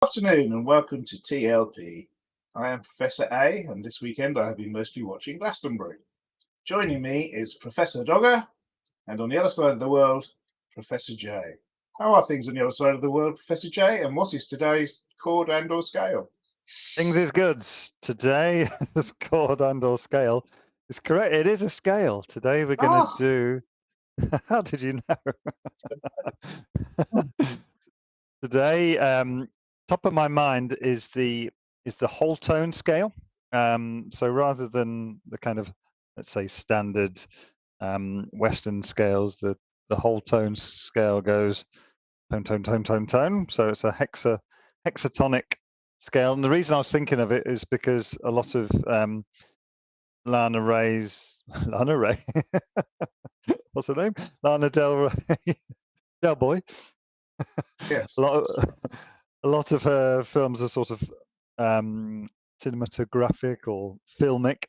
Afternoon and welcome to TLP. I am Professor A, and this weekend I have been mostly watching Glastonbury. Joining me is Professor Dogger, and on the other side of the world, Professor J. How are things on the other side of the world, Professor J, and what is today's chord and or scale? Things is good. Today, chord and or scale is correct. It is a scale. Today we're going to do... How did you know? Today, top of my mind is the whole tone scale. So rather than the kind of, let's say, standard Western scales, the whole tone scale goes tone, tone, tone, tone, tone. So it's a hexatonic scale. And the reason I was thinking of it is because a lot of Lana Ray, what's her name? Lana Del Ray, Del Boy. Yes. A lot of her films are sort of cinematographic or filmic,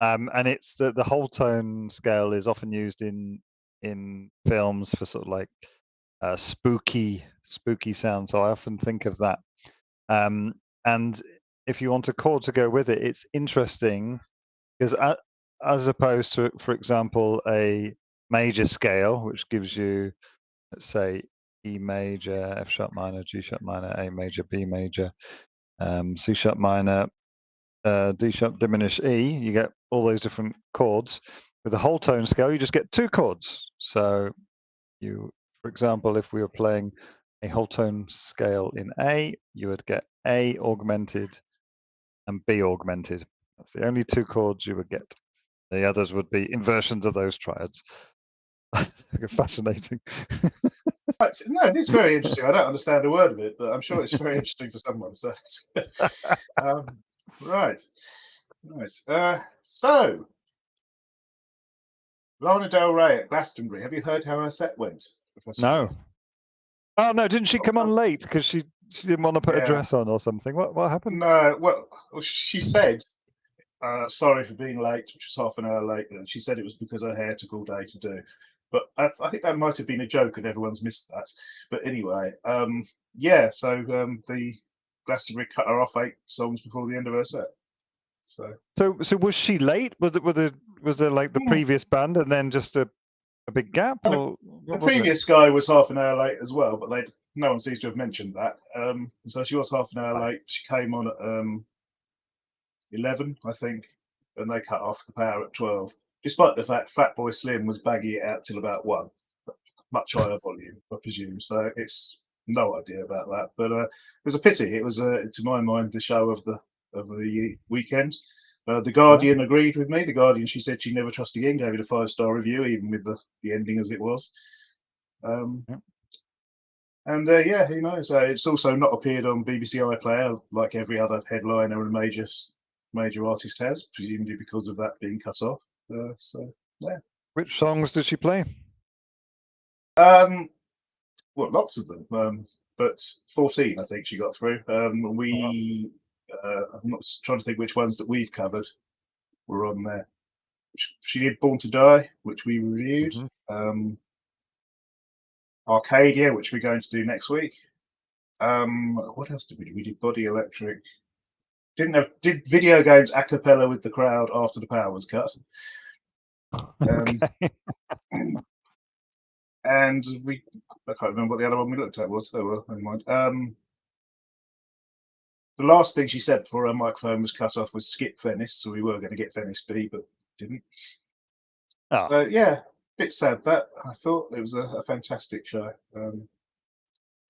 and it's the whole tone scale is often used in films for sort of like spooky sound. So I often think of that. And if you want a chord to go with it, it's interesting because as opposed to, for example, a major scale, which gives you, let's say, E major, F sharp minor, G sharp minor, A major, B major, C sharp minor, D sharp diminished E, you get all those different chords. With the whole tone scale, you just get two chords. So you, for example, if we were playing a whole tone scale in A, you would get A augmented and B augmented. That's the only two chords you would get. The others would be inversions of those triads. Fascinating. No, it's very interesting. I don't understand a word of it, but I'm sure it's very interesting for someone. So, right. So, Lana Del Rey at Glastonbury. Have you heard how her set went, Professor? No. Oh no! Didn't she come on late because she didn't want to put a dress on or something? What happened? No. Well, she said, "Sorry for being late," which was half an hour late, and she said it was because her hair took all day to do. But I think that might have been a joke, and everyone's missed that. But anyway, yeah. So the Glastonbury cut her off 8 songs before the end of her set. So was she late? Was there like the previous band and then just a big gap? Or the previous guy was half an hour late as well, but no one seems to have mentioned that. So she was half an hour late. She came on at 11, I think, and they cut off the power at 12. Despite the fact Fatboy Slim was bagging it out till about 1, much higher volume, I presume. So it's no idea about that, but it was a pity. It was, to my mind, the show of the weekend. The Guardian agreed with me. The Guardian, she said she never trust again, gave it a 5-star review, even with the ending as it was. And yeah, who knows? It's also not appeared on BBC iPlayer like every other headliner and major artist has, presumably because of that being cut off. So yeah. Which songs did she play? Well, lots of them, but 14 I think she got through. I'm not trying to think which ones that we've covered were on there. She did Born to Die, which we reviewed. Arcadia, which we're going to do next week. What else did we do? We did Body Electric. Did video games a cappella with the crowd after the power was cut. And I can't remember what the other one we looked at was. Oh well, never mind. The last thing she said before her microphone was cut off was skip Venice, so we were going to get Venice B, but didn't. So yeah, bit sad that. I thought it was a fantastic show.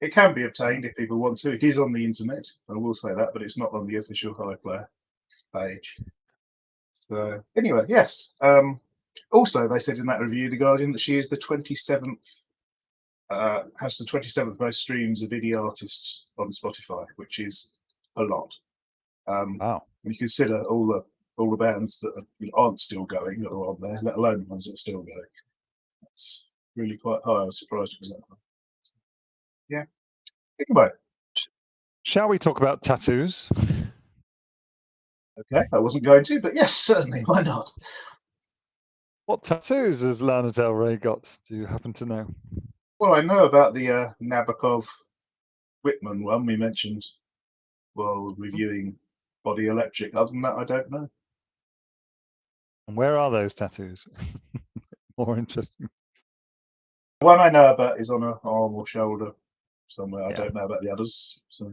It can be obtained if people want to. It is on the internet, I will say that, but it's not on the official iPlayer page. So anyway, yes. Also, they said in that review, The Guardian, that she is the 27th, has the 27th most streams of indie artists on Spotify, which is a lot. Wow. When you consider all the bands that aren't still going or are on there, let alone the ones that are still going. really quite high. I was surprised it was that high. Yeah. Think about it. Shall we talk about tattoos? Okay, I wasn't going to, but yes, certainly. Why not? What tattoos has Lana Del Rey got? Do you happen to know? Well, I know about the Nabokov Whitman one we mentioned while reviewing Body Electric. Other than that, I don't know. And where are those tattoos? More interesting. The one I know about is on her arm or shoulder somewhere. I Yeah. don't know about the others. So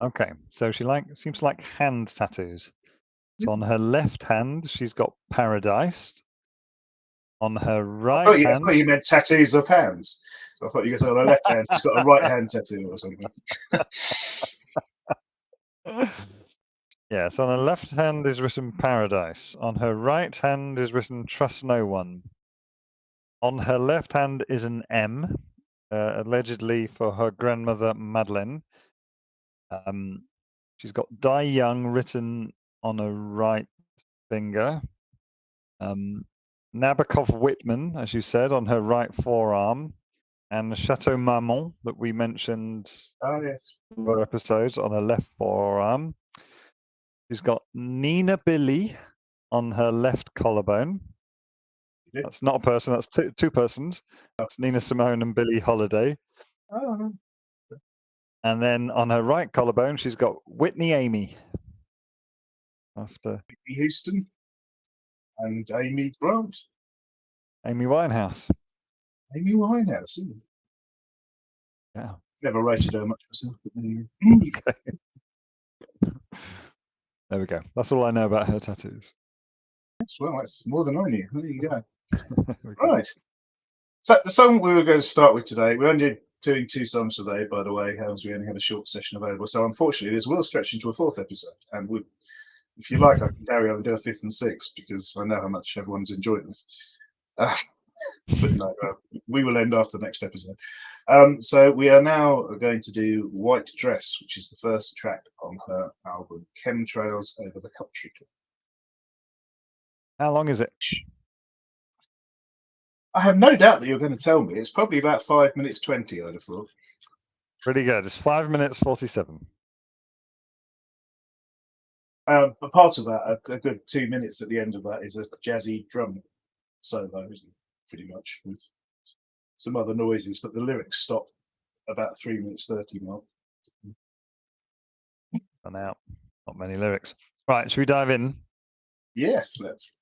Okay, so she seems to like hand tattoos. So on her left hand, she's got paradise. On her right I hand, thought you meant tattoos of hands. So I thought you were saying on her left hand, she's got a right hand tattoo or something. yes, on her left hand is written paradise. On her right hand is written trust no one. On her left hand is an M, allegedly for her grandmother Madeleine. She's got Die Young written on her right finger. Nabokov Whitman, as you said, on her right forearm. And Chateau Marmont that we mentioned Oh, yes. in other episodes on her left forearm. She's got Nina Billy on her left collarbone. That's not a person, that's two persons. That's Nina Simone and Billie Holiday. Oh, And then on her right collarbone, she's got Whitney Amy. After Whitney Houston and Amy Grant. Amy Winehouse. Amy Winehouse. Yeah. Never rated her much myself. But anyway. There we go. That's all I know about her tattoos. Well, that's more than I knew. There you go. There we go. Right. So the song we were going to start with today, we're only doing 2 songs today, by the way, as we only had a short session available. So unfortunately, this will stretch into a 4th episode. And if you like, I can carry on and do a 5th and 6th because I know how much everyone's enjoying this. But no, we will end after the next episode. So we are now going to do White Dress, which is the first track on her album, Chemtrails Over the Country Club. How long is it? I have no doubt that you're going to tell me. It's probably about 5 minutes 20, I'd have thought. Pretty good. It's 5 minutes 47. But part of that, a good 2 minutes at the end of that, is a jazzy drum solo, isn't it? Pretty much, with some other noises, but the lyrics stop about 3 minutes 30 mark. And out. Not many lyrics. Right, should we dive in? Yes, let's.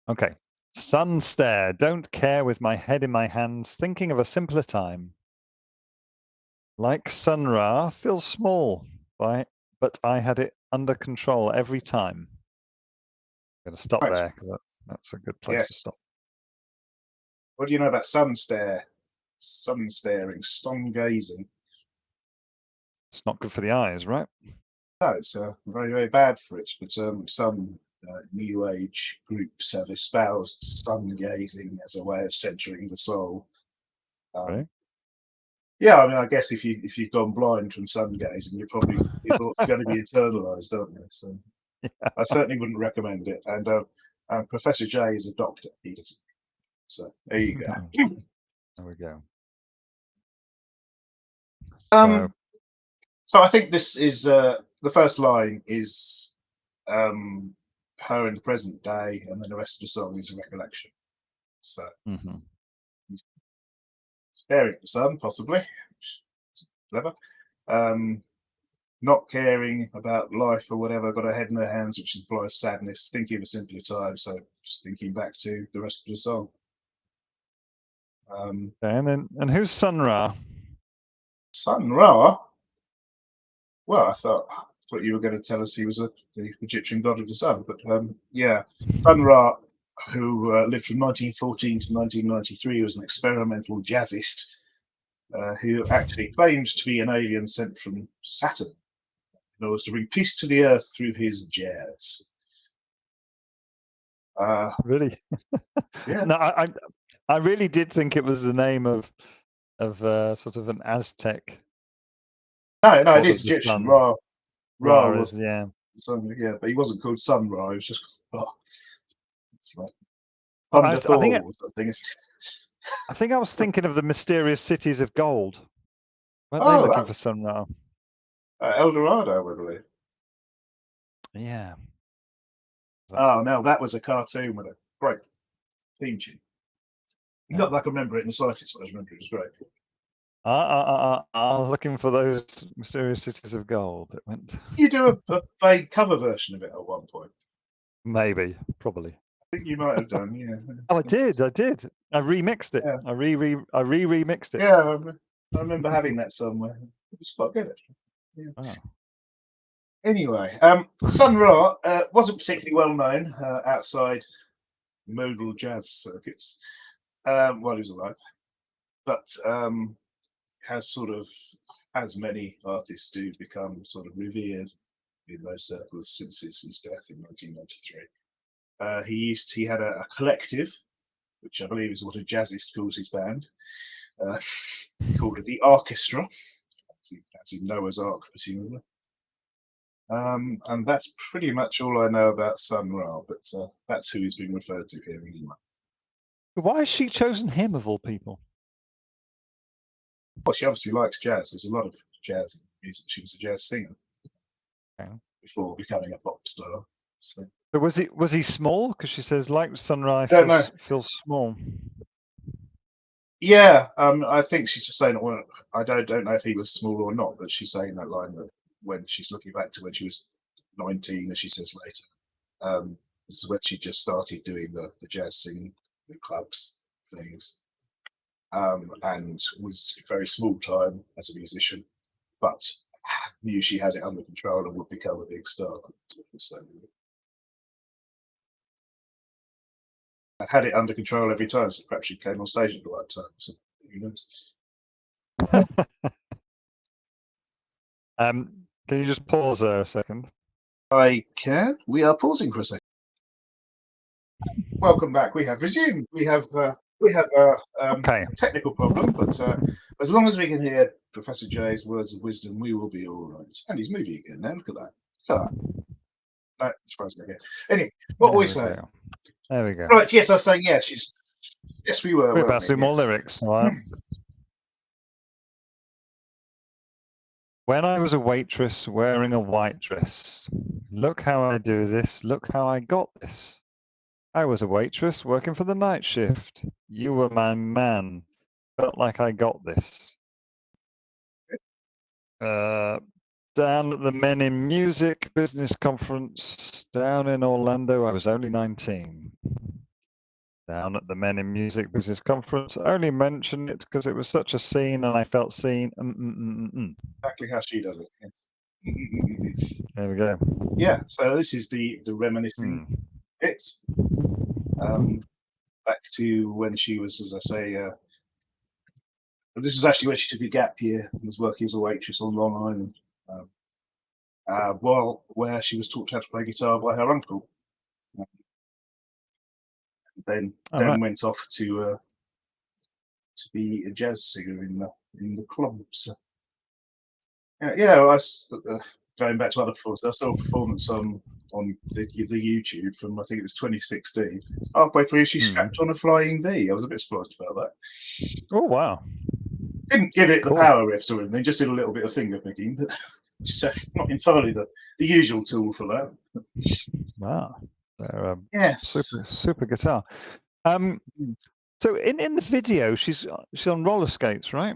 Okay. Sun stare, don't care with my head in my hands, thinking of a simpler time. Like Sun Ra, feels small, but I had it under control every time. I'm going to stop Right. there because that's a good place to stop. What do you know about sun stare? Sun staring, stone gazing. It's not good for the eyes, right? No, it's very, very bad for it. But some New Age groups have espoused sun gazing as a way of centering the soul. Really? Yeah, I mean, I guess if you've gone blind from sun gazing, your thoughts going to be eternalized, aren't they? So Yeah. I certainly wouldn't recommend it. And Professor J is a doctor. He doesn't. So there you go. There we go. So I think this is the first line is her in the present day, and then the rest of the song is a recollection. So staring at the sun, possibly. Clever. Not caring about life or whatever, got her head in her hands, which implies sadness, thinking of a simpler time, so just thinking back to the rest of the song. And who's Sun Ra? Sun Ra? Well, I thought you were going to tell us he was the Egyptian god of the sun, but yeah, Sun Ra, who lived from 1914 to 1993, was an experimental jazzist who actually claimed to be an alien sent from Saturn in order to bring peace to the earth through his jazz. Really? Yeah. No, I really did think it was the name of sort of an Aztec. No, it is Egyptian. Ra was, yeah. Yeah, but he wasn't called Sun Ra. He was just it's like I think or something. I think I was thinking of the mysterious cities of gold. Weren't Oh, they looking that for was some? El Dorado, I believe. Yeah. Oh, no, that was a cartoon with a great theme tune. Yeah. Not that I can remember it in the slightest, but I remember it was great. Looking for those mysterious cities of gold. It went. You do a vague cover version of it at one point. Maybe, probably. I think you might have done, yeah. Oh, I did. I remixed it. Yeah. I remixed it. Yeah, I remember having that somewhere. It was quite good, actually. Yeah. Wow. Anyway, Sun Ra wasn't particularly well known outside modal jazz circuits while he was alive, but has sort of, as many artists do, become sort of revered in those circles since his death in 1993. He had a collective, which I believe is what a jazzist calls his band, called it the Orchestra, as in Noah's Ark, presumably. And that's pretty much all I know about Sun Ra, but that's who he's being referred to here anyway. Why has she chosen him of all people? Well, she obviously likes jazz. There's a lot of jazz music. She was a jazz singer before becoming a pop star. So. But was he small? Because she says, like Sunrise, feels small. Yeah, I think she's just saying, well, I don't know if he was small or not, but she's saying that line that when she's looking back to when she was 19, as she says later, this is when she just started doing the jazz singing, the clubs, things, and was very small time as a musician, but knew she has it under control and would become a big star. So, I had it under control every time, so perhaps she came on stage at the right time. So who knows? Can you just pause there a second? I can. We are pausing for a second. Welcome back. We have resumed. We have a technical problem, but as long as we can hear Professor J's words of wisdom, we will be all right. And he's moving again now. Look at that. Look at that. No, it's frozen again. Anyway, what were we saying? There we go. Right, yes, I was saying, yes, yes, we were. We're about to do more lyrics. Right? When I was a waitress wearing a white dress, look how I do this, look how I got this. I was a waitress working for the night shift. You were my man. Felt like I got this. Down at the Men in Music business conference down in Orlando, I was only 19. Down at the Men in Music business conference, I only mentioned it because it was such a scene and I felt seen. Exactly how she does it. There we go. Yeah, so this is the reminiscing bit. Back to when she was, as I say, this was actually when she took a gap year and was working as a waitress on Long Island, where she was taught how to play guitar by her uncle. Then went off to be a jazz singer in the clubs. Yeah, I was going back to other performances. I saw a performance on the YouTube from, I think it was 2016. Halfway through, she strapped on a flying V. I was a bit surprised about that. Oh wow! Didn't give it the power riffs or anything. Just did a little bit of finger picking. But so not entirely the usual tool for that. Wow, they're yes, super guitar. So in the video, she's on roller skates, right?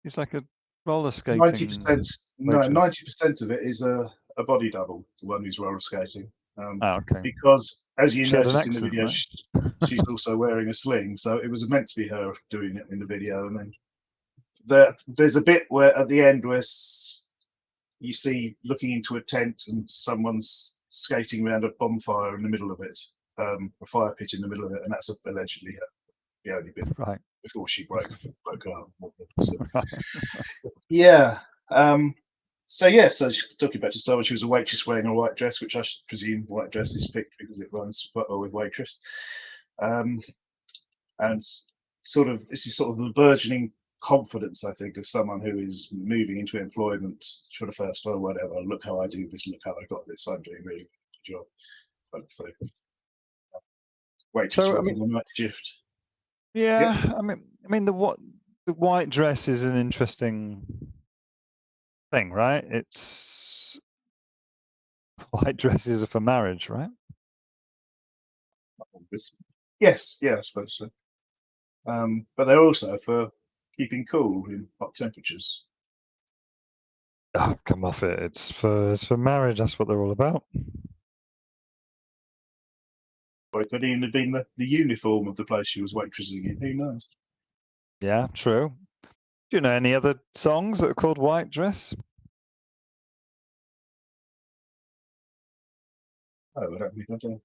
It's like a roller skating. 90%. No, 90% of it is a body double. The one who's roller skating. Okay. Because as you notice in the video, right? she's also wearing a sling, so it was meant to be her doing it in the video. And then there's a bit where at the end where you see looking into a tent and someone's skating around a bonfire in the middle of it, a fire pit in the middle of it, and that's allegedly her, the only bit before she broke her arm. So, yeah. So she's talking about just when she was a waitress wearing a white dress, which I presume white dress is picked because it runs quite well with waitress. And this is sort of the burgeoning confidence, I think, of someone who is moving into employment for the first time, whatever. Look how I do this, look how I got this, I'm doing a really good job. Kind of thing. Waitress working the night shift. Yeah, I mean the white dress is an interesting thing, right? It's white dresses are for marriage, right? Yes, yeah, I suppose so. But they're also for keeping cool in hot temperatures. Oh, come off it. It's for marriage. That's what they're all about. Or it could even have been the uniform of the place she was waitressing in. Who knows? Yeah, true. Do you know any other songs that are called White Dress? Oh, I don't think I do.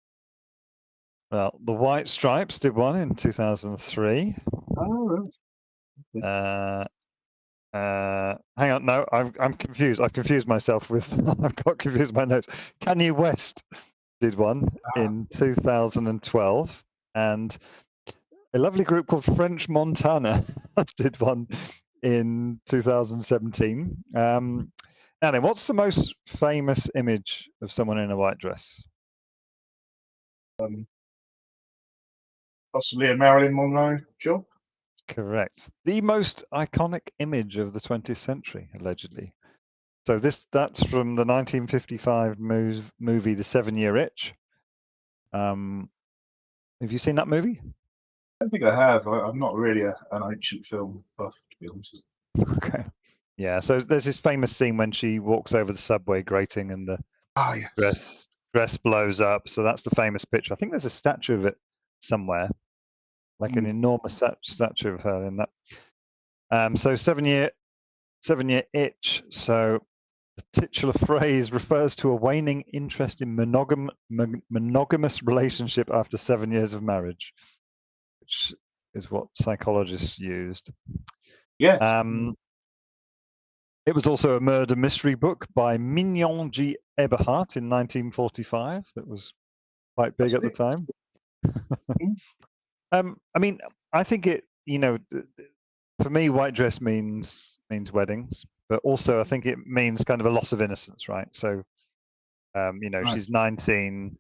Well, the White Stripes did one in 2003. Oh, right. Uh, hang on, no, I'm confused. I've confused myself with I've got confused my notes. Kanye West did one in 2012, and a lovely group called French Montana did one in 2017. Now then, what's the most famous image of someone in a white dress? Possibly a Marilyn Monroe job. Correct. The most iconic image of the 20th century, allegedly. So that's from the 1955 movie The 7-Year Itch. Have you seen that movie? I don't think I have. I'm not really an ancient film buff, to be honest. Okay. Yeah, so there's this famous scene when she walks over the subway grating and the Ah, yes. dress blows up. So that's the famous picture. I think there's a statue of it somewhere, like an enormous statue of her in that. So 7-year itch. So the titular phrase refers to a waning interest in monogamous relationship after 7 years of marriage, which is what psychologists used. Yes. It was also a murder mystery book by Mignon G. Eberhardt in 1945 that was quite big at the time. I mean, I think it, for me, white dress means weddings, but also I think it means kind of a loss of innocence, right? So, Right. she's 19,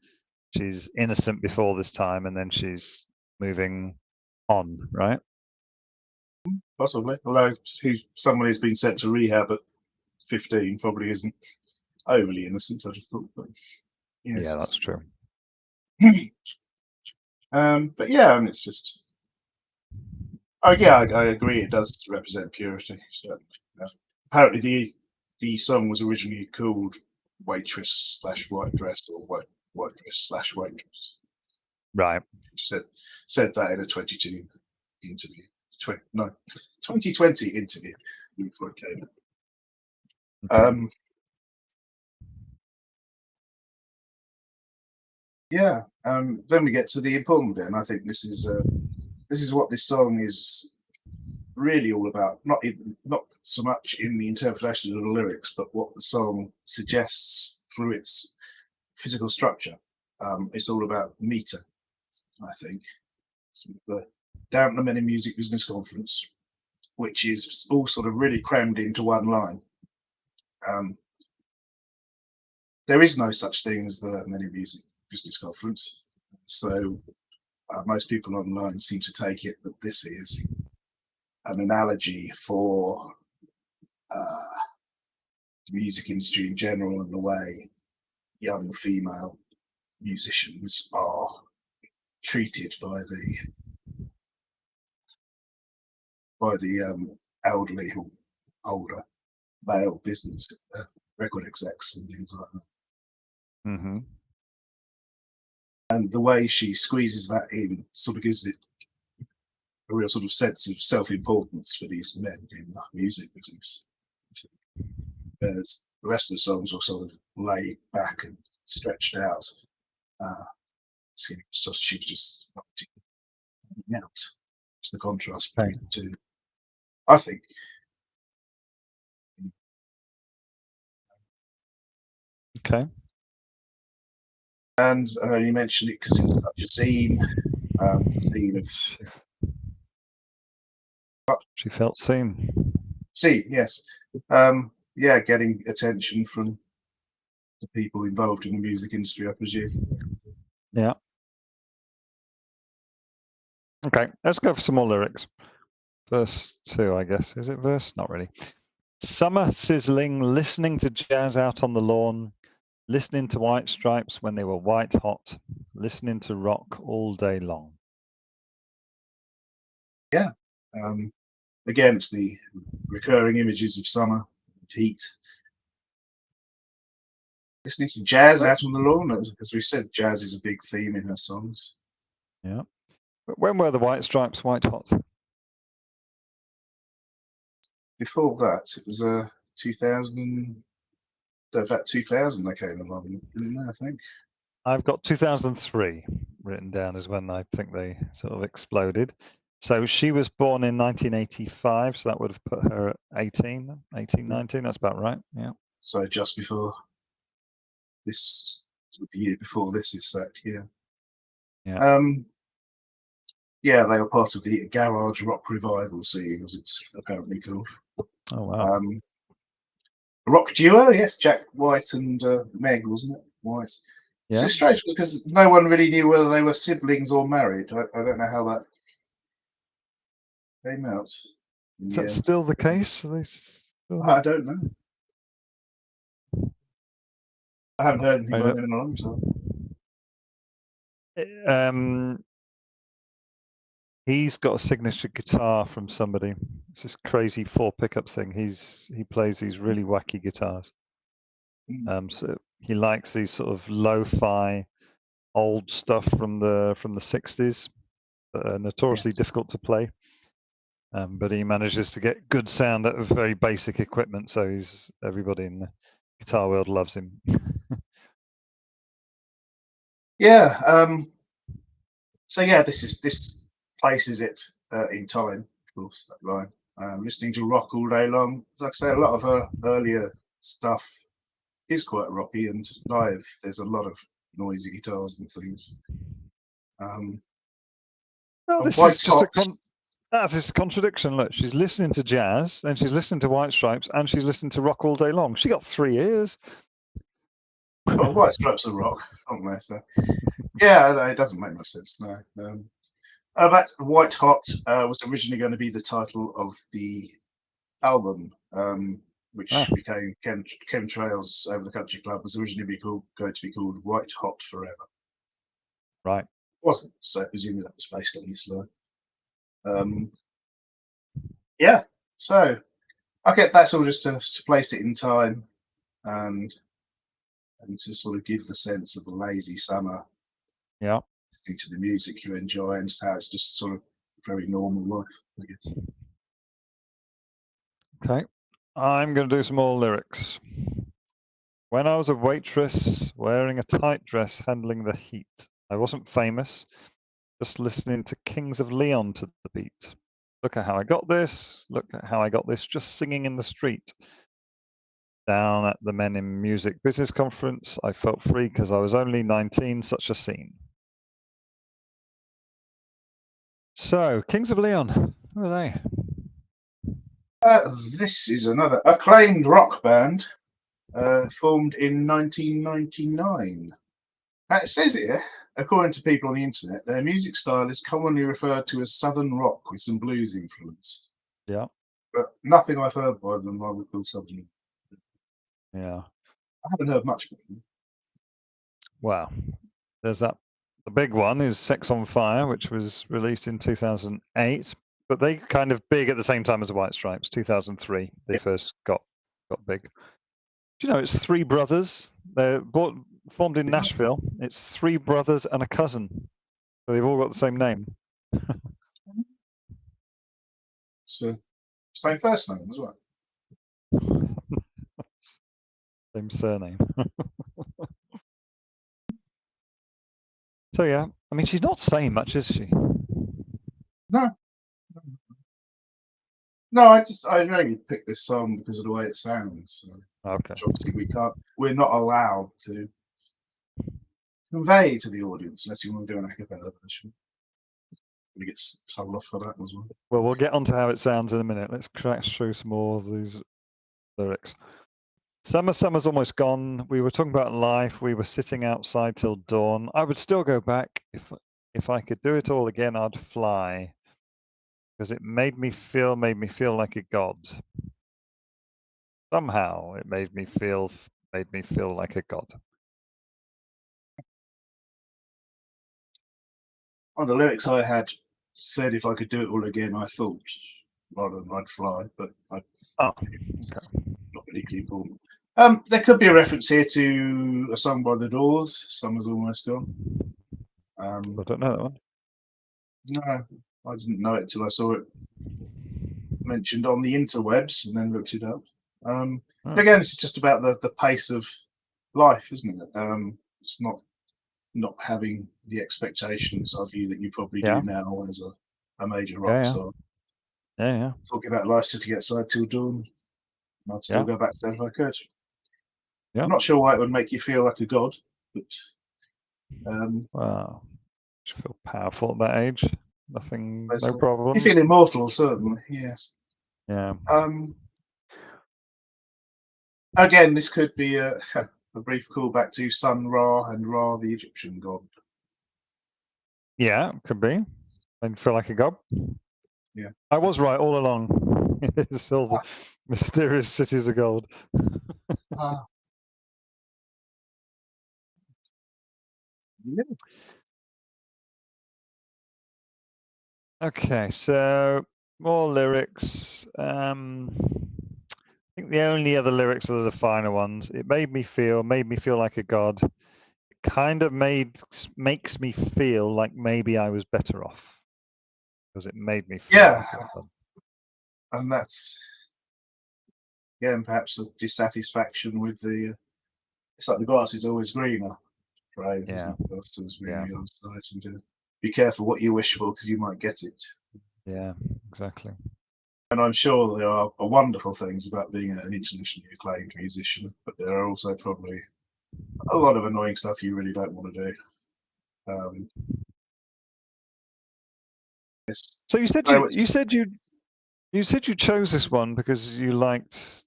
she's innocent before this time, and then she's moving on, right? Possibly. Although someone who's been sent to rehab at 15 probably isn't overly innocent, I just thought. But yes. Yeah, that's true. But yeah, I mean, it's just. Oh yeah, I agree. It does represent purity. So apparently, the song was originally called "Waitress / White Dress" or "White Dress / Waitress." Right. She said that in a 22 interview. 2020 interview before it came out. Okay. Yeah. Then we get to the important bit, and I think this is what this song is really all about. Not so much in the interpretation of the lyrics, but what the song suggests through its physical structure. It's all about meter, I think. So the Down the Many Music Business Conference, which is all sort of really crammed into one line. There is no such thing as the Many Music Business Conference. So most people online seem to take it that this is an analogy for the music industry in general and the way young female musicians are treated by the elderly or older male business record execs and things like that. Mm-hmm. And the way she squeezes that in sort of gives it a real sort of sense of self-importance for these men in the music business. Whereas the rest of the songs are sort of laid back and stretched out. So she was just out. It's the contrast between the two. I think. Okay. And you mentioned it because it's such a scene of. She felt seen. Yes. Yeah, getting attention from the people involved in the music industry, I presume. Yeah. Okay, let's go for some more lyrics. Verse 2, I guess. Is it verse? Not really. Summer sizzling, listening to jazz out on the lawn, listening to White Stripes when they were white hot, listening to rock all day long. Yeah. Again, it's the recurring images of summer and heat. Listening to jazz out on the lawn, as we said, jazz is a big theme in her songs. Yeah. But when were the White Stripes white hot? Before that, it was 2000, about 2000 they came along, didn't they, I think? I've got 2003 written down as when I think they sort of exploded. So she was born in 1985, so that would have put her at 18, 19. That's about right. Yeah. So just before this, the year before this is set, yeah. Yeah. Yeah, they were part of the garage rock revival scene, as it's apparently called. Oh wow. A rock duo, yes, Jack White and Meg, wasn't it? White. Yeah. It's strange because no one really knew whether they were siblings or married. I don't know how that came out. Is that still the case? I don't know. I haven't heard anything about them in a long time. He's got a signature guitar from somebody. It's this crazy 4 pickup thing. He plays these really wacky guitars. So he likes these sort of lo-fi old stuff from the 60s that are notoriously difficult to play. But he manages to get good sound out of very basic equipment, so everybody in the guitar world loves him. Yeah. So yeah, this places it in time, of course, that line. Listening to rock all day long. Like I say, a lot of her earlier stuff is quite rocky, and live there's a lot of noisy guitars and things. Well, this is just that's just a contradiction. Look, she's listening to jazz, then she's listening to White Stripes, and she's listening to rock all day long. She got 3 ears. Well, White Stripes are rock, aren't they? So yeah, it doesn't make much sense. No. That White Hot was originally going to be the title of the album, which became Chemtrails Over the Country Club. Was originally going to be called White Hot Forever. Right. It wasn't, so presumably that was based on this line. Yeah, so okay, that's all just to place it in time and to sort of give the sense of a lazy summer. Yeah. Listening to the music you enjoy and just how it's just sort of very normal life, I guess. Okay, I'm going to do some more lyrics. When I was a waitress, wearing a tight dress, handling the heat, I wasn't famous, just listening to Kings of Leon to the beat. Look at how I got this, look at how I got this, just singing in the street. Down at the Men in Music Business Conference, I felt free because I was only 19, such a scene. So, Kings of Leon, who are they? This is another acclaimed rock band formed in 1999. Now, it says here, according to people on the internet, their music style is commonly referred to as southern rock with some blues influence. Yeah. But nothing I've heard by them I would call southern. Yeah. I haven't heard much of them. Wow. There's that. The big one is Sex on Fire, which was released in 2008. But they kind of big at the same time as the White Stripes. 2003, they first got big. Do you know it's 3 brothers? They're formed in Nashville. It's 3 brothers and a cousin. So they've all got the same name. So, same first name as well. Same surname. So yeah, I mean, she's not saying much, is she? No, I really picked this song because of the way it sounds. So, okay. Obviously, we're not allowed to convey to the audience unless you want to do an a cappella version. We get told off for that as well. Well, we'll get onto how it sounds in a minute. Let's crash through some more of these lyrics. Summer's almost gone. We were talking about life. We were sitting outside till dawn. I would still go back If I could do it all again, I'd fly. Because it made me feel like a god. Somehow it made me feel like a god. Well, the lyrics I had said if I could do it all again, I thought rather than I'd fly, but I Oh, okay. not particularly important. There could be a reference here to a song by The Doors, Summer's Almost Gone. I don't know that one. No, I didn't know it till I saw it mentioned on the interwebs and then looked it up. But again, it's just about the pace of life, isn't it? It's not having the expectations of you that you probably do now as a major rock star. Yeah. Talking about life sitting outside till dawn, I'd still go back to that if I could. Yeah. I'm not sure why it would make you feel like a god, but wow. You feel powerful at that age. Nothing, no problem. You feel immortal, certainly, yes. Yeah. Again, this could be a brief callback to Sun Ra and Ra, the Egyptian god. Yeah, could be. And feel like a god. Yeah. I was right all along. It's all the mysterious cities of gold. Yeah. Okay, so more lyrics. I think the only other lyrics are the finer ones. It made me feel like a god. It kind of makes me feel like maybe I was better off because it made me feel like a god. And that's and perhaps a dissatisfaction with the. It's like the grass is always greener. Phrase, isn't it? The grass is always greener on the other side, and be careful what you wish for because you might get it. Yeah, exactly. And I'm sure there are wonderful things about being an internationally acclaimed musician, but there are also probably a lot of annoying stuff you really don't want to do. So you said you chose this one because you liked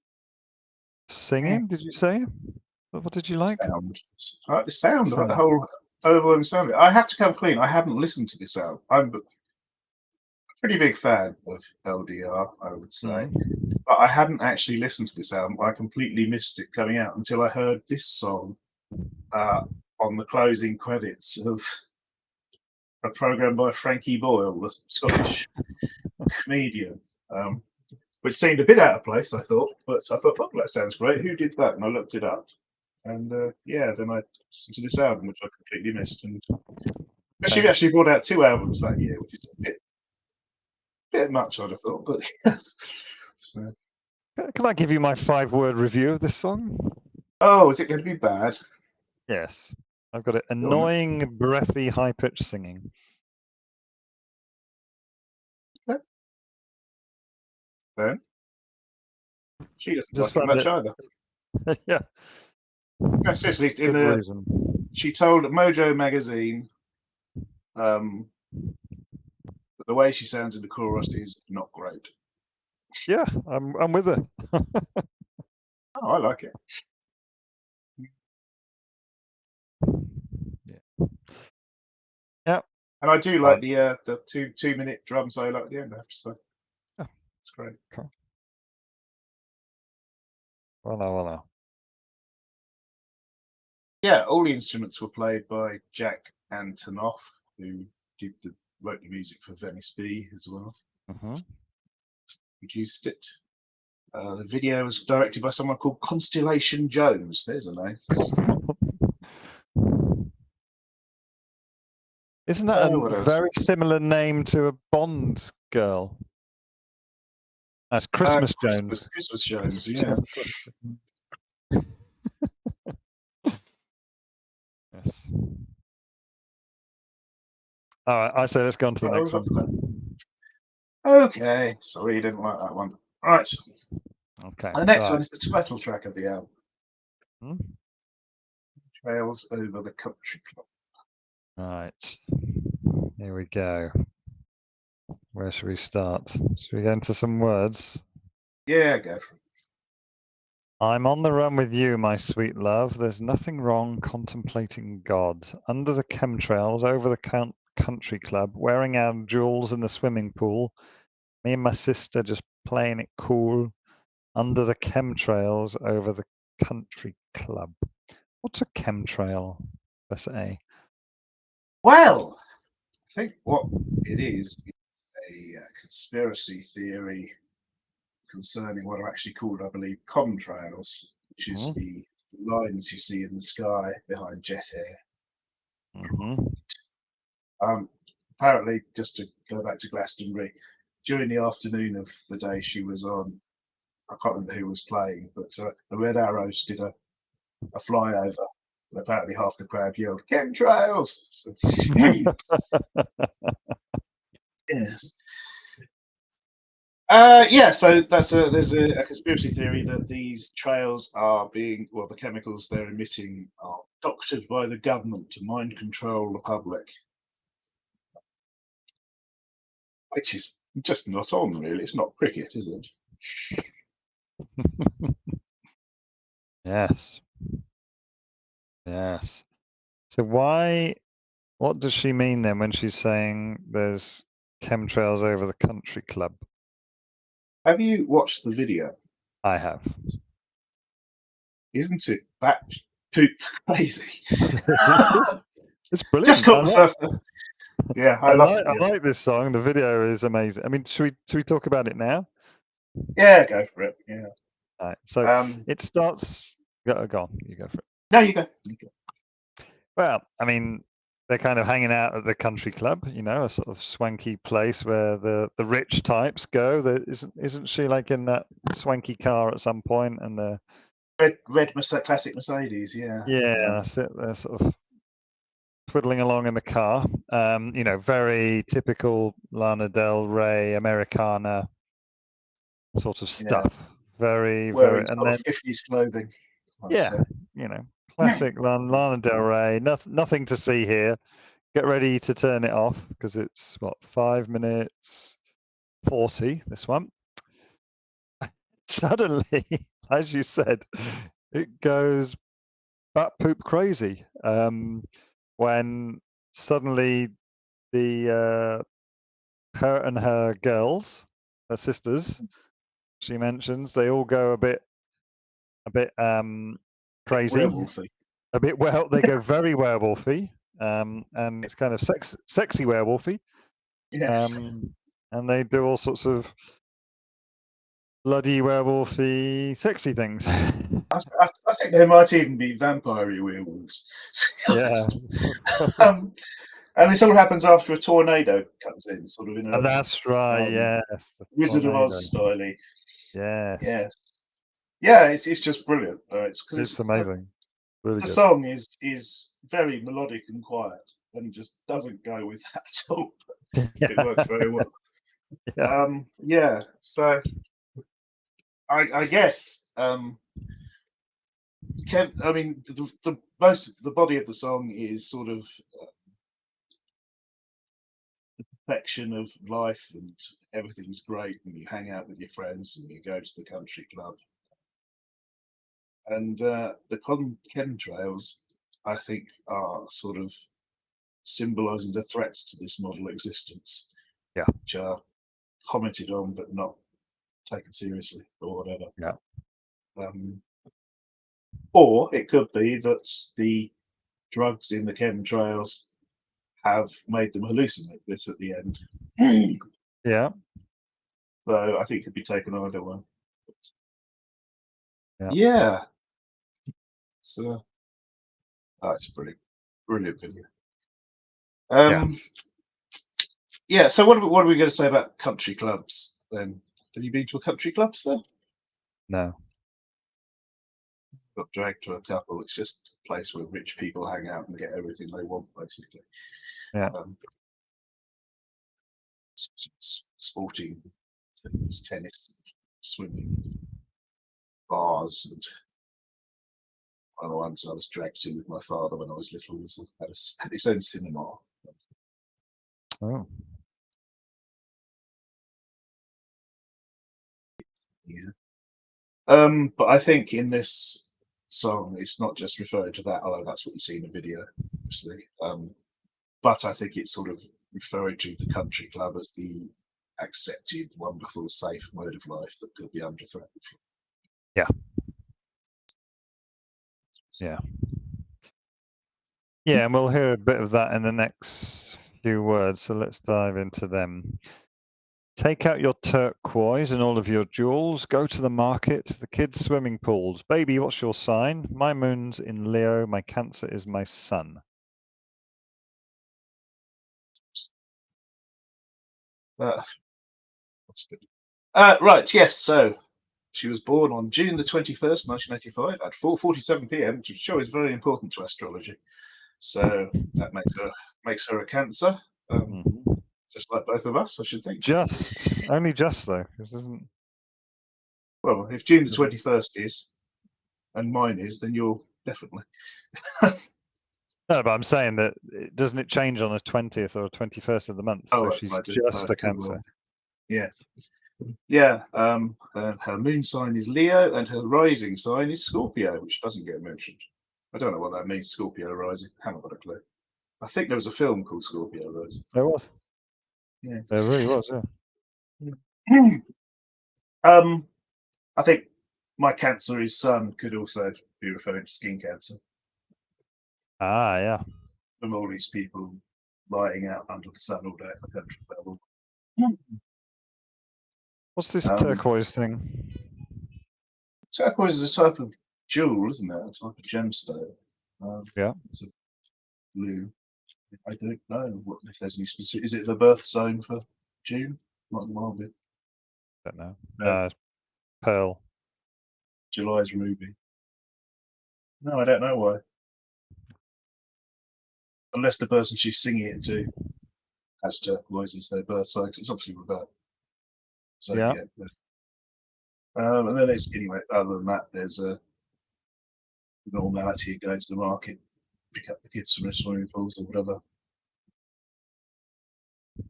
singing. Did you say? What did you like? Sound. The sound. The whole overwhelming sound of it. I have to come clean. I hadn't listened to this album. I'm a pretty big fan of LDR, I would say. But I hadn't actually listened to this album. I completely missed it coming out until I heard this song on the closing credits of a program by Frankie Boyle, the Scottish comedian, which seemed a bit out of place, I thought. But I thought, oh, that sounds great. Who did that? And I looked it up. And then I listened to this album, which I completely missed. And she actually brought out 2 albums that year, which is a bit much, I'd have thought. But yes. So. Can I give you my 5-word review of this song? Oh, is it going to be bad? Yes. I've got it. Annoying, breathy, high-pitched singing. Okay. Then she doesn't like it much either. Yeah. No, seriously, she told Mojo magazine that the way she sounds in the chorus is not great. Yeah, I'm with her. Oh, I like it. Yeah. And I do like the 2-minute drum solo at the end, I have to say. Yeah. It's great. Cool. Well. Yeah, all the instruments were played by Jack Antonoff, who wrote the music for Venice B as well. Produced it. The video was directed by someone called Constellation Jones. There's a name. Isn't that a very similar name to a Bond girl? That's Christmas Jones. Christmas Jones, yeah. Yes. All right, I say let's go on to the next one. Okay, sorry you didn't like that one. Right. Okay. The next one is the title track of the album. Trails Over the Country Club. Right. Here we go. Where should we start? Should we get into some words? Yeah, go for it. I'm on the run with you, my sweet love. There's nothing wrong contemplating God. Under the chemtrails, over the country club, wearing our jewels in the swimming pool. Me and my sister just playing it cool under the chemtrails over the country club. What's a chemtrail? That's A. Well, I think what it is a conspiracy theory concerning what are actually called, I believe, contrails, which is the lines you see in the sky behind jet air. Apparently, just to go back to Glastonbury, during the afternoon of the day she was on, I can't remember who was playing, but the Red Arrows did a flyover, and apparently half the crowd yelled "Chemtrails!" So, yes. So there's a conspiracy theory that these trails are being, well, the chemicals they're emitting are doctored by the government to mind control the public, which is just not on, really. It's not cricket, is it? Yes. Yes. So what does she mean then when she's saying there's chemtrails over the country club? Have you watched the video? I have. Isn't it that poop crazy? It's brilliant. Just caught myself. Yeah, I like this song. The video is amazing. I mean, should we talk about it now? Yeah, go for it. Yeah. All right. So it starts. Go on. You go for it. No, you go. Well, I mean, they're kind of hanging out at the country club, a sort of swanky place where the rich types go. Isn't she like in that swanky car at some point, and the red classic Mercedes? Yeah. Yeah, that's it. They're sort of twiddling along in the car. Very typical Lana Del Rey Americana sort of stuff. Very, wearing and then 50s clothing. Classic Lana Del Rey. Nothing to see here. Get ready to turn it off because it's 5 minutes 40. This one. Suddenly, as you said, it goes bat poop crazy. When suddenly her and her girls, her sisters, she mentions, they all go a bit crazy, werewolfy. They go very werewolfy, and it's kind of sexy werewolfy. Yes. And they do all sorts of bloody werewolfy sexy things. I think there might even be vampire werewolves. Yeah. And this all happens after a tornado comes in, sort of in a. And that's right. Yes. Wizard of Oz style. Yes. Yeah, it's just brilliant. It's amazing. Really the good. song is very melodic and quiet, and just doesn't go with that at all. It works very well. So I guess the most of the body of the song is sort of the perfection of life, and everything's great, and you hang out with your friends, and you go to the country club. And the chemtrails, I think, are sort of symbolising the threats to this model existence, which are commented on but not taken seriously or whatever. Or it could be that the drugs in the chemtrails have made them hallucinate this at the end. Yeah. So I think it could be taken either way. Yeah. So it's a brilliant video. So what are we going to say about country clubs then? Have you been to a country club, sir? No. Got dragged to a couple. It's just a place where rich people hang out and get everything they want, basically. Yeah. Sporting things, tennis, swimming, bars, and one of the ones I was dragged to with my father when I was little had its own cinema. Oh. Yeah. But I think in this song, it's not just referring to that, although that's what you see in the video, obviously. but I think it's sort of referring to the country club as the accepted, wonderful, safe mode of life that could be under threat. Yeah. Yeah. Yeah, and we'll hear a bit of that in the next few words, so let's dive into them. Take out your turquoise and all of your jewels. Go to the market, the kids' swimming pools. Baby, what's your sign? My moon's in Leo. My Cancer is my sun. Right, yes, so she was born on June the 21st, 1985 at 4:47 p.m, which I'm sure is very important to astrology. So that makes her a Cancer, just like both of us, I should think. Only just though, because isn't. Well, if June the 21st is, and mine is, then you're definitely. No, but I'm saying that doesn't it change on the 20th or 21st of the month? So she's just a Cancer. Yes. Yeah. Her moon sign is Leo, and her rising sign is Scorpio, which doesn't get mentioned. I don't know what that means. Scorpio rising. Haven't got a clue. I think there was a film called Scorpio Rising. There was. Yeah. There really was. Yeah. I think my Cancer is Sun could also be referring to skin cancer. Ah, yeah. From all these people lying out under the sun all day at the country level. What's this turquoise thing? Turquoise is a type of jewel, isn't it? A type of gemstone. Yeah. It's a blue. I don't know if there's any specific. Is it the birthstone for June? Not the Marvel. Don't know. No. Pearl. July's ruby. No, I don't know why. Unless the person she's singing it to has turquoise as their birth sign, it's obviously reversed. So yeah. And then it's anyway. Other than that, there's a normality of going to the market, pick up the kids from the swimming pools or whatever.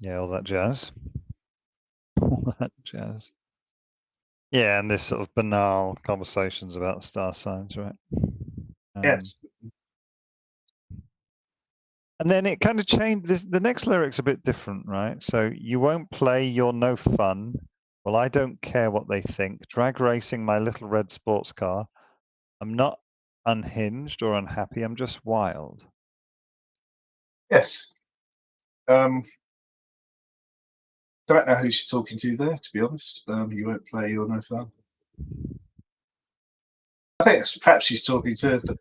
Yeah, all that jazz. All that jazz. Yeah, and this sort of banal conversations about star signs, right? Yes. And then it kind of changed. The next lyric's a bit different, right? So you won't play, you're no fun. Well, I don't care what they think. Drag racing my little red sports car. I'm not unhinged or unhappy. I'm just wild. Yes. Don't know who she's talking to there, to be honest. You won't play, you're no fun. I think perhaps she's talking to the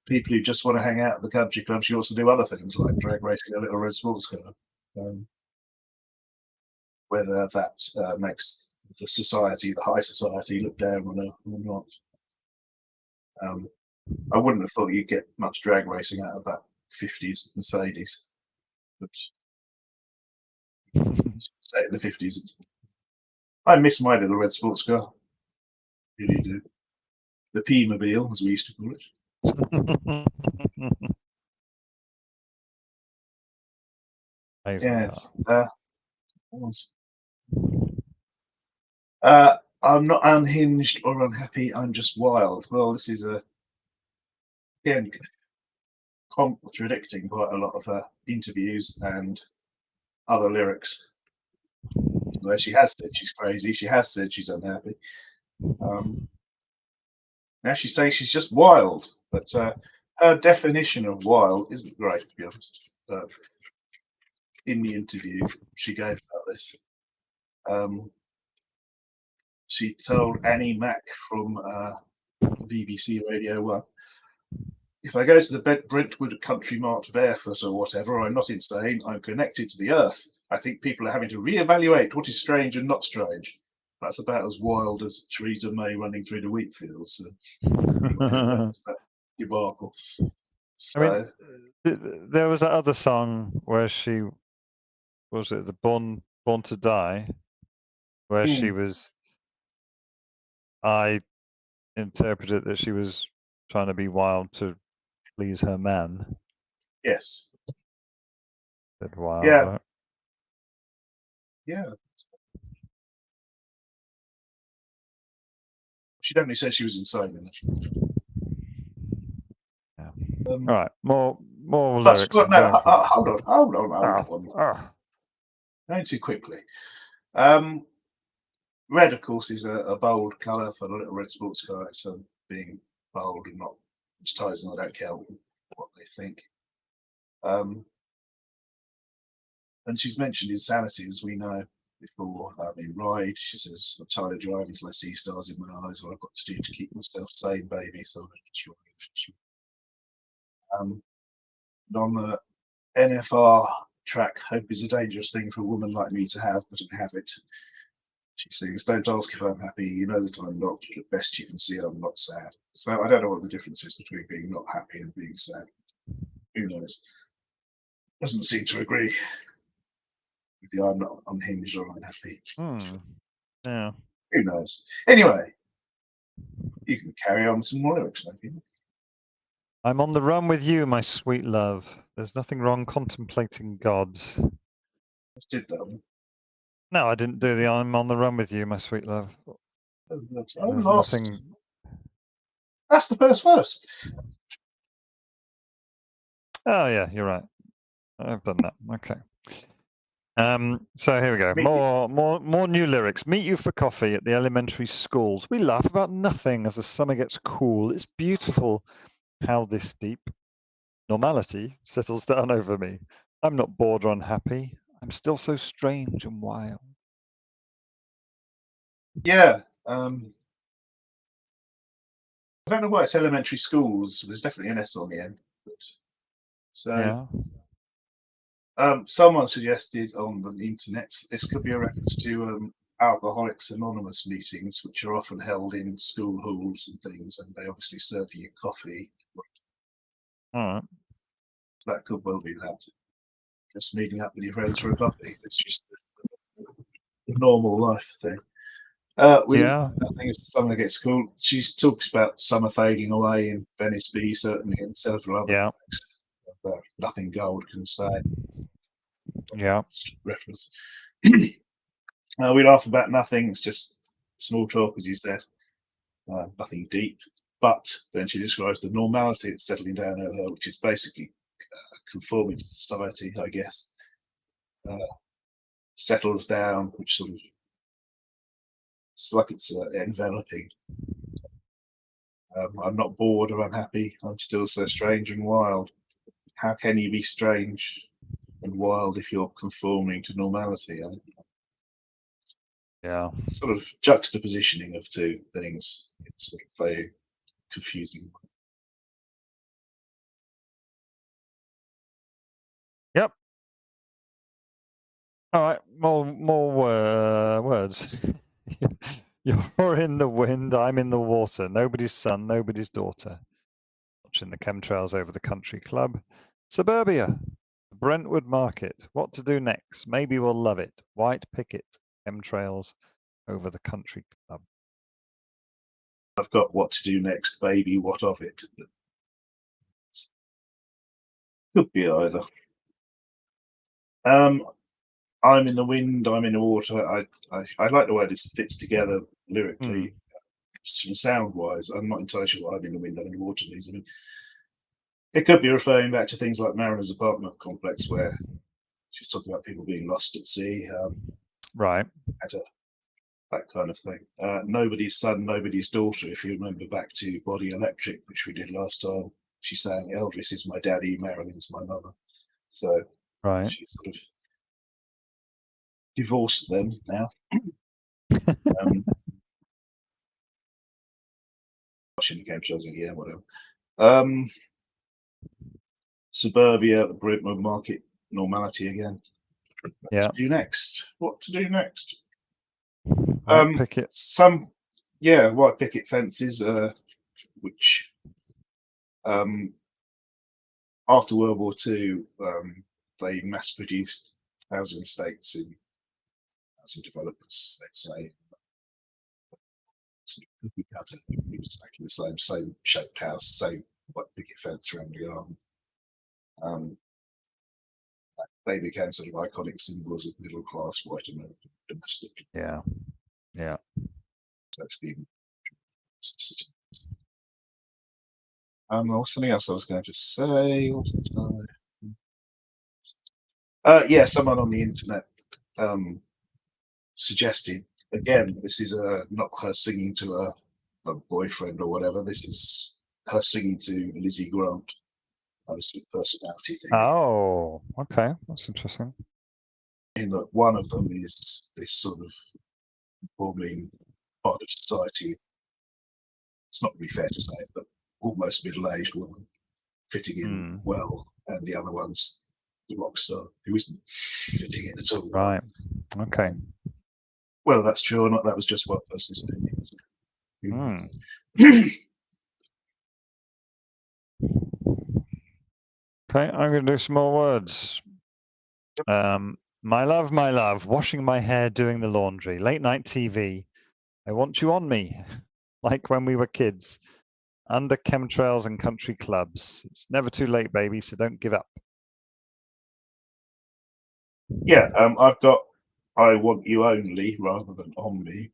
people who just want to hang out at the country club. She wants to do other things like drag racing a little red sports car. Whether that makes the society, the high society, look down on her or not. I wouldn't have thought you'd get much drag racing out of that 50s Mercedes. But say in the 50s. I miss my little red sports car. Really do. The P-mobile, as we used to call it. Yes. I'm not unhinged or unhappy. I'm just wild. Well, this is again contradicting quite a lot of her interviews and other lyrics, where she has said she's crazy. She has said she's unhappy. Now she's saying she's just wild, but her definition of wild isn't great, to be honest. In the interview she gave about this, she told Annie Mac from BBC Radio 1, if I go to the Brentwood Country Mart barefoot or whatever, I'm not insane, I'm connected to the earth. I think people are having to reevaluate what is strange and not strange. That's about as wild as Theresa May running through the wheat fields. That debacle. So, I mean, there was that other song where she was it the Born to Die, where she was. I interpreted that she was trying to be wild to please her man. Yes. Said wild. Yeah. Right? Yeah. She definitely said she was insane in it. Yeah. All right, more But lyrics. no, I'm going for. hold on. Ah. Going too quickly. Red, of course, is a bold colour for the little red sports car. So being bold and not advertising, I don't care what they think. And she's mentioned insanity, as we know before. Ride, she says, I'm tired of driving till I see stars in my eyes. What I've got to do to keep myself sane, baby. So I'm just riding. And on the NFR track, hope is a dangerous thing for a woman like me to have, but I have it. She sings, don't ask if I'm happy, you know that I'm not, but at best you can see I'm not sad. So I don't know what the difference is between being not happy and being sad. Who knows? Doesn't seem to agree with the I'm not unhinged or unhappy. Yeah. Who knows? Anyway, you can carry on some more lyrics, maybe. I'm on the run with you, my sweet love. There's nothing wrong contemplating God. Just did that one. No, I didn't do the I'm on the run with you, my sweet love. There's nothing. That's the first verse. Oh yeah, you're right. I've done that. Okay. So here we go. More new lyrics. Meet you for coffee at the elementary schools. We laugh about nothing as the summer gets cool. It's beautiful how this deep normality settles down over me. I'm not bored or unhappy. I'm still so strange and wild. Yeah. I don't know why it's elementary schools. There's definitely an S on the end. So someone suggested on the internet this could be a reference to Alcoholics Anonymous meetings, which are often held in school halls and things, and they obviously serve you coffee. All right. So that could well be that. Just meeting up with your friends for a coffee. It's just a normal life thing. Nothing as the summer gets cool. She talks about summer fading away in Venice Beach, certainly, and several other things. Nothing gold can stay. Yeah. Reference. We laugh about nothing. It's just small talk, as you said. Nothing deep. But then she describes the normality that's settling down over her, which is basically conforming to society, I guess. Settles down, which sort of it's like it's enveloping. I'm not bored or unhappy. I'm still so strange and wild. How can you be strange and wild if you're conforming to normality? Yeah. Sort of juxtapositioning of two things. It's sort of very confusing. Yep. All right. More words. You're in the wind. I'm in the water. Nobody's son. Nobody's daughter. Watching the chemtrails over the country club. Suburbia. Brentwood Market. What to do next? Maybe we'll love it. White picket. Chemtrails over the country club. I've got what to do next, baby. What of it? Could be either. I'm in the wind. I'm in the water. I like the way this fits together lyrically. Sound wise, I'm not entirely sure what I'm in the wind, I'm in the water means. I mean, it could be referring back to things like Mariner's apartment complex, where she's talking about people being lost at sea. Right. That kind of thing. Nobody's son, nobody's daughter. If you remember back to Body Electric, which we did last time, she's saying Elvis is my daddy, Marilyn's my mother. So she sort of divorced them now. Watching the game shows again, whatever. Suburbia, the Brentwood Market, normality again. What to do next? What to do next? White picket. White picket fences, which after World War II, they mass-produced housing estates in housing developments, let's say. Cookie cutter, exactly the same shaped house, same white picket fence around the garden. They became sort of iconic symbols of middle class white American domestic. Yeah. That's the What's something else I was going to say? Yeah, someone on the internet suggested, again, this is not her singing to a boyfriend or whatever. This is her singing to Lizzie Grant. A personality thing. Oh, okay, that's interesting. In that one of them is this sort of forming part of society. It's not really fair to say it, but almost middle-aged woman fitting in well, and the other one's the rock star who isn't fitting in at all. Right. Okay. Whether that's true or not, that was just one person's opinion. Okay, I'm going to do some more words. My love, washing my hair, doing the laundry, late night TV. I want you on me, like when we were kids, under chemtrails and country clubs. It's never too late, baby, so don't give up. Yeah, I've got I want you only rather than on me.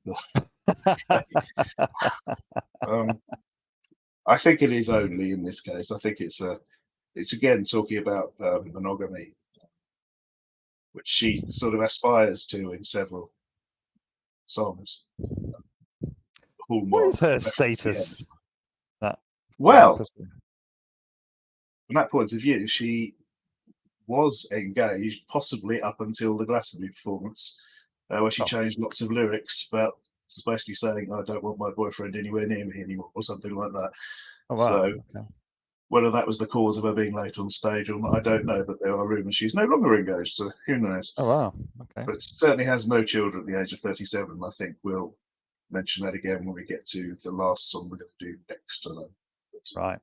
I think it is only in this case. I think it's again talking about monogamy, which she sort of aspires to in several songs. What is her status? Well, from that point of view, she was engaged, possibly up until the Glastonbury performance, where she changed lots of lyrics about basically saying, "I don't want my boyfriend anywhere near me anymore," or something like that. Oh, wow. So, whether that was the cause of her being late on stage or not, I don't know. But there are rumours she's no longer engaged, so who knows? Oh, wow. Okay. But certainly has no children at the age of 37. I think we'll mention that again when we get to the last song we're going to do next. Right.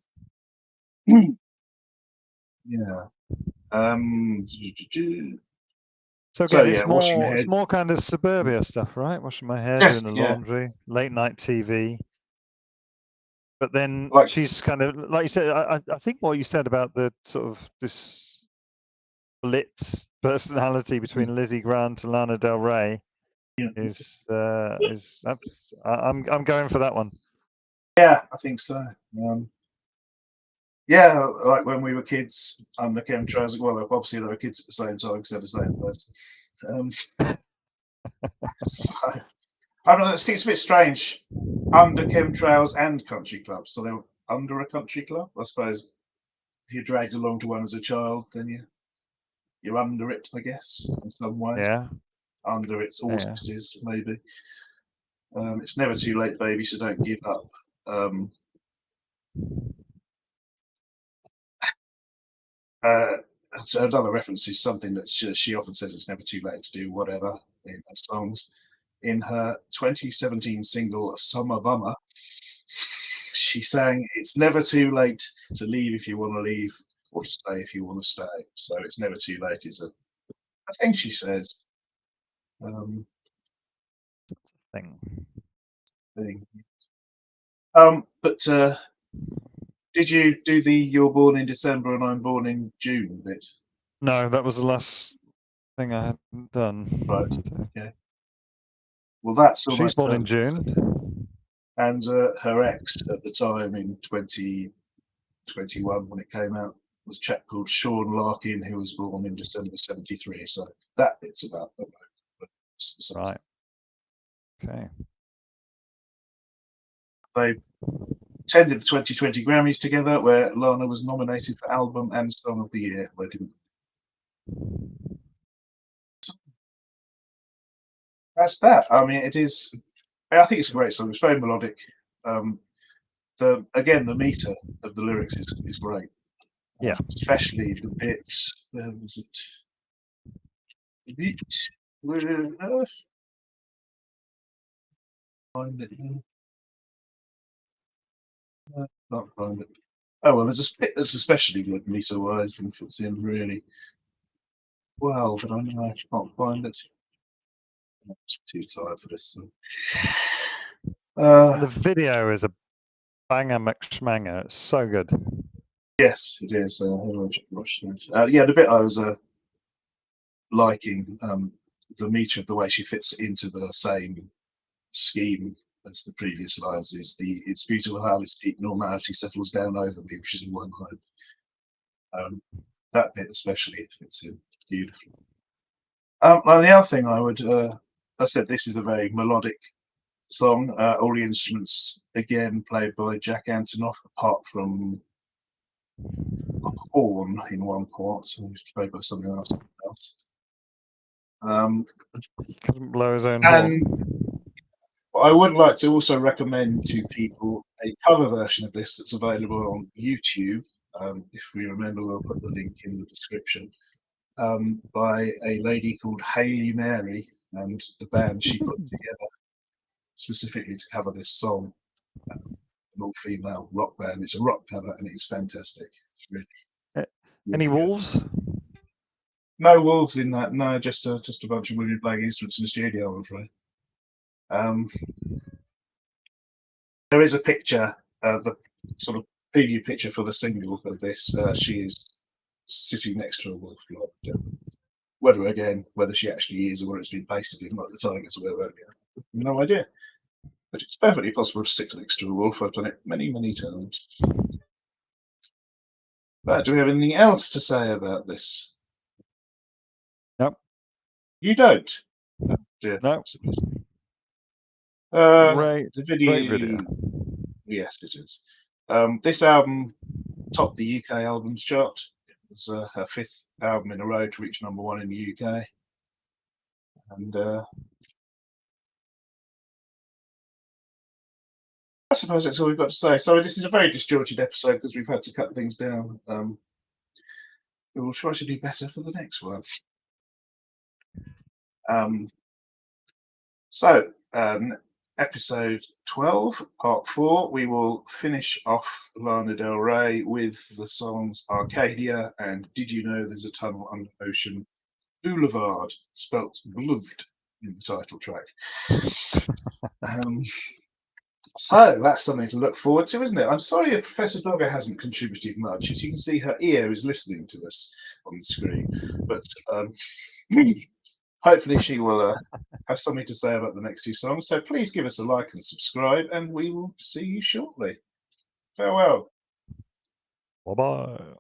Yeah. So again, it's more kind of suburbia stuff, right? Washing my hair, doing the laundry, late night TV. But then she's kind of, like you said, I think what you said about the sort of this split personality between Lizzie Grant and Lana Del Rey is that's I'm going for that one. Yeah, I think so. Yeah, like when we were kids, under chemtrails. Well, obviously they were kids at the same time because they're the same person. So, I don't know. I think it's a bit strange. Under chemtrails and country clubs, so they were under a country club. I suppose if you're dragged along to one as a child, then you're under it, I guess, in some ways. Yeah. Under its auspices, maybe. It's never too late, baby, so don't give up. So another reference is something that she often says it's never too late to do whatever in her songs. In her 2017 single Summer Bummer, she sang, "It's never too late to leave if you want to leave, or to stay if you want to stay." So it's never too late is a thing she says. Thing. But did you do the "You're born in December and I'm born in June" bit? No, that was the last thing I had done. Right. Okay. Well, that's she's born in June, and her ex at the time in 2021 when it came out was a chap called Sean Larkin, who was born in December '73. So that bit's about them. Right. Okay. They attended the 2020 Grammys together, where Lana was nominated for Album and Song of the Year. They didn't. That's that. I mean, it is. I think it's a great song. It's very melodic. The meter of the lyrics is great. Yeah, especially the bit. Where was it? Find it. Not find it. Oh well, there's a bit that's especially good meter-wise and fits in really well, but I know I can't find it. I'm just too tired for this. the video is a banger McSmanger. It's so good. Yes, it is. Yeah, the bit I was liking the meter of the way she fits into the same scheme as the previous lines is, it's beautiful how its deep normality settles down over me, which is in one line. That bit especially fits in beautifully. Now the other thing I said this is a very melodic song. All the instruments again played by Jack Antonoff, apart from a horn in one part, so it's played by something else. He couldn't blow his own And horn. I would like to also recommend to people a cover version of this that's available on YouTube. If we remember, we'll put the link in the description. By a lady called Hayley Mary and the band she put together specifically to cover this song. An all-female rock band. It's a rock cover and it's fantastic. It's really Any good. wolves? No wolves in that. No, just a bunch of women playing instruments in the studio, I'm afraid. There is a picture, the sort of preview picture for the single of this. She is sitting next to a wolf. Whether she actually is or whether it's been pasted in like the tigers or whatever, no idea. But it's perfectly possible to sit next to a wolf. I've done it many, many times. But do we have anything else to say about this? Nope. You don't? No. The video. Great video. Yes, it is. This album topped the UK albums chart. It was her 5th album in a row to reach #1 in the UK. And I suppose that's all we've got to say. Sorry, this is a very disjointed episode because we've had to cut things down. We will try to do better for the next one. Episode 12, part 4, we will finish off Lana Del Rey with the songs Arcadia and Did You Know There's a Tunnel Under Ocean Boulevard, spelt Boulevard in the title track. So that's something to look forward to, isn't it? I'm sorry if Professor Dogger hasn't contributed much. As you can see, her ear is listening to us on the screen. But hopefully she will have something to say about the next 2 songs. So please give us a like and subscribe, and we will see you shortly. Farewell. Bye-bye.